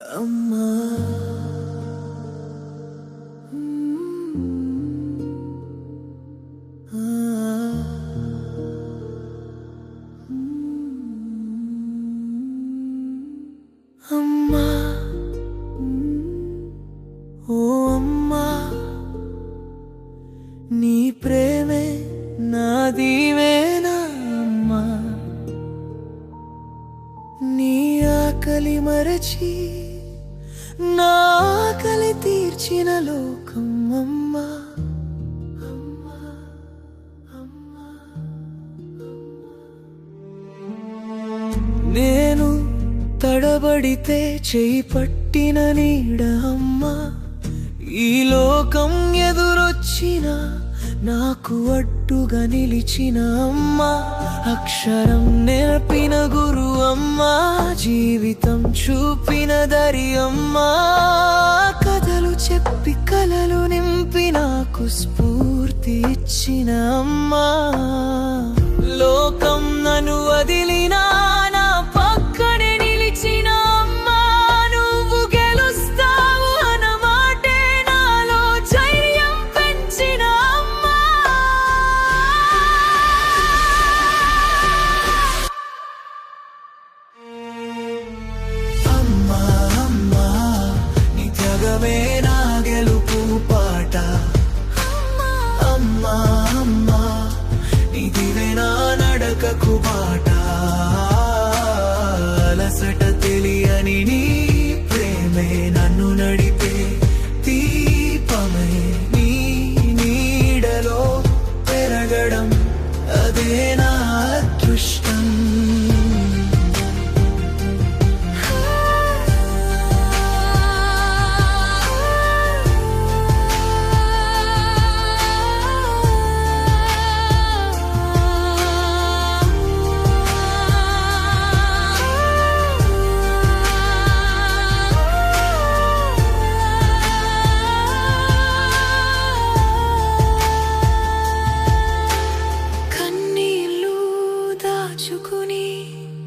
అమ్మా అమ్మా ఓ అమ్మా నీ ప్రేమే నా దీవెనా అమ్మా నీ ఆకలి మరచి నా ఆకలి తీర్చిన లోకం అమ్మా అమ్మా అమ్మా నేను తడబడితే చేయి పట్టిన నీడ అమ్మా ఈ లోకం ఎదురొచ్చిన నాకు అడ్డుగా నిలిచిన అమ్మా అక్షరం నేర్పిన గురు అమ్మా జీవితం చూపిన దరి అమ్మా కథలు చెప్పి కలలు నింపి నాకు స్ఫూర్తి ఇచ్చిన అమ్మా లోకం నన్ను వదిలినా నా పక్కనే నిలిచిన అమ్మా నువ్వు గెలుస్తావు అన్న మాటే నాలో ధైర్యం పెంచిన అమ్మా అమ్మా అమ్మా నీ త్యాగమే నా గెలుపు పాట అమ్మా అమ్మా నీ దివేనా నడకకు బాట అలసట తెలియని నీ ప్రేమే నన్ను నడిపే దీపమే నీ నీడలో పెరగడం అదే నా అదృష్టం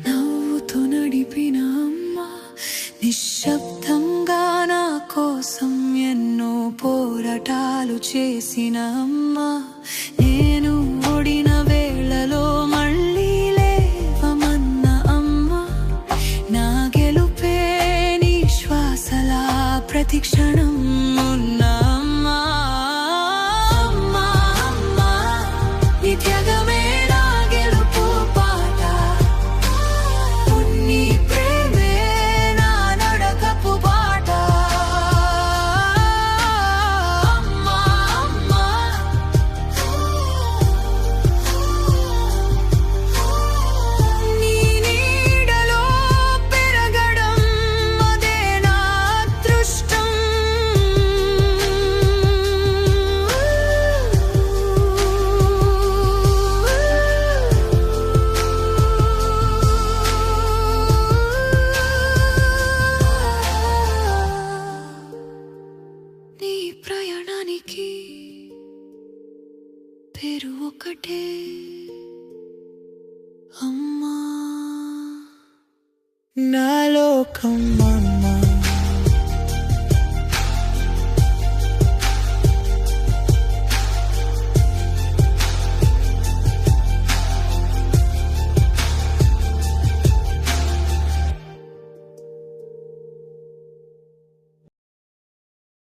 నవ్వుతో నడిపిన అమ్మ నిశ్శబ్దంగా నా కోసం ఎన్నో పోరాటాలు చేసిన అమ్మ నేను ఓడిన వేళలో మళ్ళీ లేవమన్న అమ్మ నా గెలుపే నీ శ్వాసలా ప్రతి క్షణం ఉన్న అమ్మ అమ్మా అమ్మా నీ త్యాగమే నా గెలుపు పాట నీ ప్రేమే నా నడకపు బాట అమ్మా అమ్మా నీ నీడలో పెరగడం అదే నా అదృష్టం నీ ప్రయాణానికి పేరు ఒకటే అమ్మా నా లోకమ్మా